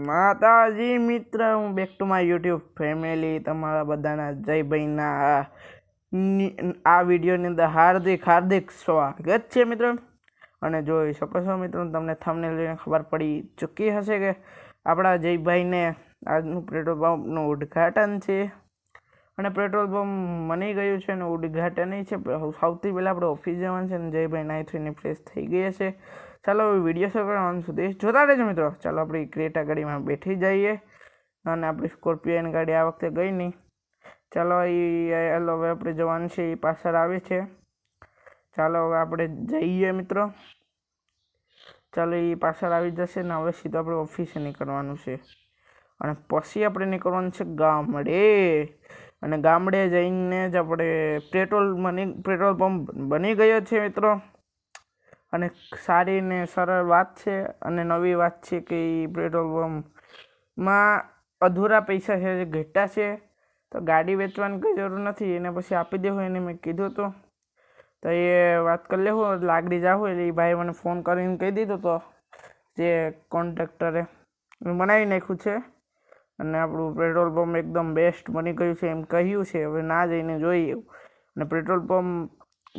માતાજી મિત્ર, હું back to my YouTube family. તમારા બધાના જય ભાઈના આ વિડીયોની અંદર હાર્દિક સ્વાગત છે મિત્રો. અને જોઈ શકો છો મિત્રો, તમને થંબનેલ જોઈને ખબર પડી ચૂકી હશે કે આપણા જયભાઈને આજનું પેટ્રોલ પંપનું ઉદ્ઘાટન છે. અને પેટ્રોલ પંપ બની ગયું છે અને ઉદ્ઘાટન છે. સૌથી પહેલાં આપણે ઓફિસ જવાનું છે અને જયભાઈ નાહી ધોઈને ફ્રેશ થઈ ગયા છે. ચાલો વિડીયો શરૂ કરવાનું સુધી જોતા રહેજો મિત્રો. ચાલો આપણી ક્રેટા ગાડીમાં બેઠી જઈએ. અને આપણી સ્કોર્પિયોની ગાડી આ વખતે ગઈ નહીં. ચાલો હવે આપણે જવાનું છે, એ પાછળ આવે છે. ચાલો હવે આપણે જઈએ મિત્રો. ચાલો એ પાછળ આવી જશે ને હવે સીધું આપણે ઓફિસે નીકળવાનું છે. અને પછી આપણે નીકળવાનું છે ગામડે. અને ગામડે જઈને જ આપણે પેટ્રોલ પંપ બની ગયો છે મિત્રો. અને સારી ને સરળ વાત છે અને નવી વાત છે કે એ પેટ્રોલ પંપમાં અધૂરા પૈસા છે જે ઘટ્યા છે. તો ગાડી વેચવાની કંઈ જરૂર નથી, એને પછી આપી દેવું એને મેં કીધું હતું. તો એ વાત કરી લેવું, લાગડી જાવ એટલે એ ભાઈ મને ફોન કરીને કહી દીધો હતો જે કોન્ટ્રાક્ટરે બનાવી નાખ્યું છે. અને આપણું પેટ્રોલ પંપ એકદમ બેસ્ટ બની ગયું છે એમ કહ્યું છે. હવે ના જઈને જોઈએ. અને પેટ્રોલ પંપ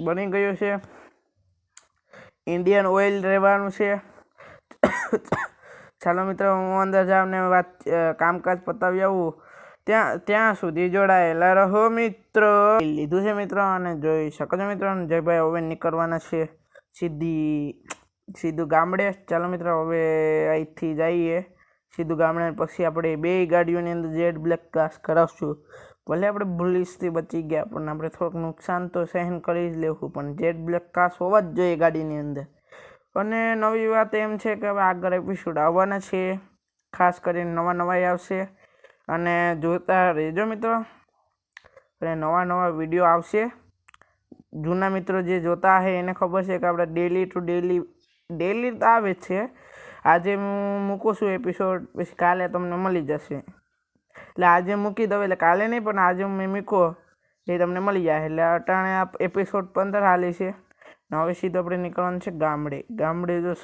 બની ગયું છે, ઇન્ડિયન ઓઇલ રહેવાનું છે. ચાલો મિત્રો, હું અંદર જાઉં ને કામકાજ પતાવી આવું. ત્યાં સુધી જોડાયેલા રહો મિત્રો. લીધું છે મિત્રો અને જોઈ શકો છો મિત્રો. જયભાઈ હવે નીકળવાના છે સીધું ગામડે. ચાલો મિત્રો, હવે અહીંથી જઈએ સીધું ગામડે. પછી આપણે બે ગાડીઓની અંદર જેડ બ્લેક ક્લાસ કરાવશું. ભલે આપણે પોલીસથી બચી ગયા પણ આપણે થોડુંક નુકસાન તો સહન કરી જ લેવું. પણ જેડ બ્લેક ક્લાસ હોવા જ જોઈએ ગાડીની અંદર. અને નવી વાત એમ છે કે હવે આગળ એપિસોડ આવવાના છે, ખાસ કરીને નવા આવશે. અને જોતા રહેજો મિત્રો. અને નવા વિડીયો આવશે. જૂના મિત્રો જે જોતા હશે એને ખબર છે કે આપણે ડેલી તો આવે છે. આજે હું મૂકું છું એપિસોડ, પછી કાલે તમને મળી જશે. એટલે આજે મૂકી દઉં એટલે કાલે નહીં, પણ આજે મેં મૂકો એ તમને મળી જાય. એટલે અટાણે આ એપિસોડ 15 હાલે છે. હવે સીધું આપણે નીકળવાનું છે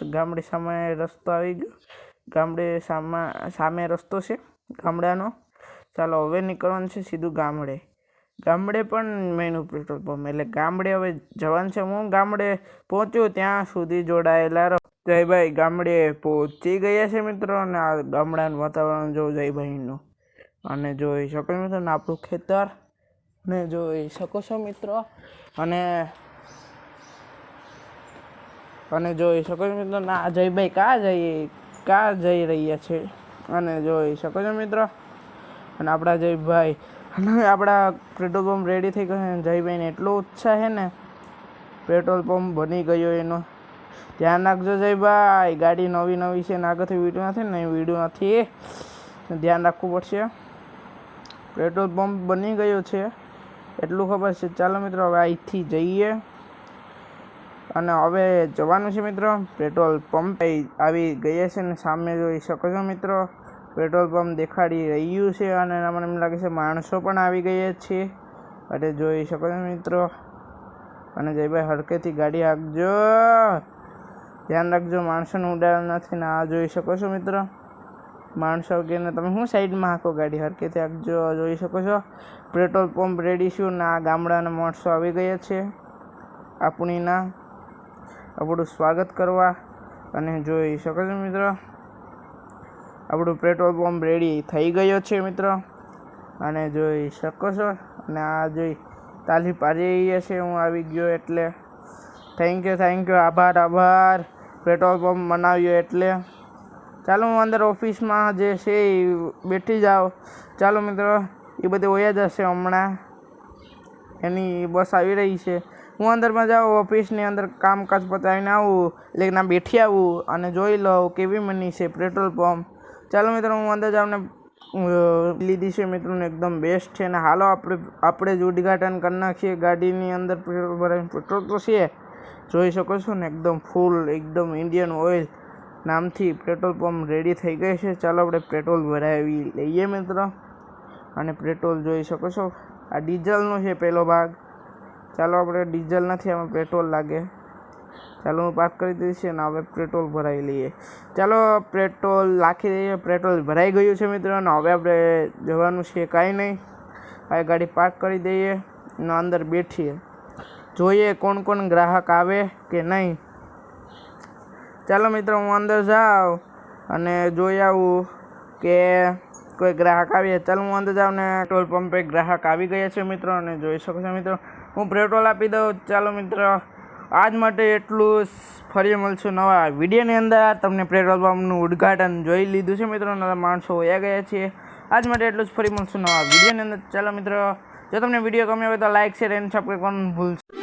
ગામડે સામે રસ્તો આવી ગયો. ગામડે સામે રસ્તો છે ગામડાનો. ચાલો હવે નીકળવાનું છે સીધું ગામડે પણ મેનું પેટ્રોલ પંપ. એટલે ગામડે હવે જવાનું છે. હું ગામડે પહોંચ્યું ત્યાં સુધી જોડાયેલા રહો. જયભાઈ ગામડે પહોંચી ગયા છે મિત્રો. અને આ ગામડાનું વાતાવરણ જો જયભાઈનું. અને જોઈ શકો મિત્રો ને આપણું ખેતર ને જોઈ શકો છો મિત્રો. અને જોઈ શકો છો મિત્રો ના જયભાઈ ક્યાં જઈ રહ્યા છે. અને જોઈ શકો છો મિત્રો. અને આપણા જયભાઈ અને આપણા પેટ્રોલ પંપ રેડી થઈ ગયો છે. જયભાઈને એટલો ઉત્સાહ છે ને, પેટ્રોલ પંપ બની ગયો એનો. ધ્યાન રાખજો જયભાઈ, ગાડી નવી છે ને આગળથી વિડીયો નથી ધ્યાન રાખવું પડશે. પેટ્રોલ પંપ બની ગયો છે એટલું ખબર છે. ચાલો મિત્રો, હવે અહીંથી જઈએ. અને હવે જવાનું છે મિત્રો પેટ્રોલ પંપ. આવી ગયા છે ને સામે જોઈ શકો છો મિત્રો પેટ્રોલ પંપ દેખાડી રહ્યું છે. અને મને એમ લાગે છે માણસો પણ આવી ગયા છે. અને જોઈ શકો છો મિત્રો. અને જયભાઈ હરકેથી ગાડી હાંકજો, ધ્યાન રાખજો, માણસોને ઉડાડવા નથી ને. આ જોઈ શકો છો મિત્રો માણસો કે તમે શું સાઈડમાં હાંકો ગાડી, હરકેથી હાંકજો. જોઈ શકો છો પેટ્રોલ પંપ રેડી છું ને આ ગામડાના માણસો આવી ગયા છે આપણું સ્વાગત કરવા. અને જોઈ શકો છો મિત્રો આપણું પેટ્રોલ પંપ રેડી થઈ ગયો છે મિત્રો. અને જોઈ શકો છો. અને આ જોઈ તાલી પાડી રહ્યા છે હું આવી ગયો એટલે. થેન્ક યુ, આભાર પેટ્રોલ પંપ બનાવ્યો એટલે. ચાલો હું અંદર ઓફિસમાં જે છે એ બેઠી જાઓ. ચાલો મિત્રો, એ બધે વયા જશે હમણાં, એની બસ આવી રહી છે. હું અંદરમાં જાઉં, ઓફિસની અંદર કામકાજ પતાવીને આવું એટલે ના બેઠી આવું અને જોઈ લઉં કેવી બની છે પેટ્રોલ પંપ. ચાલો મિત્રો, હું અંદર જાઉં ને લીધી છે મિત્રોને એકદમ બેસ્ટ છે. અને હાલો આપણે જ ઉદ્ઘાટન કરી નાખીએ ગાડીની અંદર. પેટ્રોલ તો છે જોઈ શકો છો ને એકદમ ફૂલ, એકદમ ઇન્ડિયન ઓઇલ નામથી પેટ્રોલ પંપ રેડી થઈ ગઈ છે. ચાલો આપણે પેટ્રોલ ભરાવી લઈએ મિત્રો. અને પેટ્રોલ જોઈ શકો છો આ ડીઝલનો છે પહેલો ભાગ. ચાલો આપણે ડીઝલ નથી, આમાં પેટ્રોલ લાગે. ચાલો હું પાર્ક કરી દઈશ અને હવે પેટ્રોલ ભરાઈ લઈએ. ચાલો પેટ્રોલ નાખી દઈએ. પેટ્રોલ ભરાઈ ગયું છે મિત્રો અને હવે આપણે જવાનું છે કાંઈ નહીં. હવે ગાડી પાર્ક કરી દઈએ અને અંદર બેઠીએ, જોઈએ કોણ કોણ ગ્રાહક આવે કે નહીં. ચાલો મિત્રો હું અંદર જાઉં અને જોઈ આવું કે કોઈ ગ્રાહક આવીએ. ચાલો હું અંદર જાઉં ને પેટ્રોલ પંપે ગ્રાહક આવી ગયા છે મિત્રો અને જોઈ શકો છો મિત્રો હું પેટ્રોલ આપી દઉં. ચાલો મિત્રો આજ માટે એટલું. ફરી મળશું નવા વિડીયોની અંદર. તમને પેટ્રોલ પંપનું ઉદ્ઘાટન જોઈ લીધું છે મિત્રો, નવા માણસો વયા ગયા છીએ. આજ માટે એટલું જ. ફરી મળશું નવા વિડીયોની અંદર. ચાલો મિત્રો જો તમને વિડીયો ગમ્યો હોય તો લાઇક શેર એન્ડ સબસ્ક્રાઈબ કરવાનું ભૂલશો.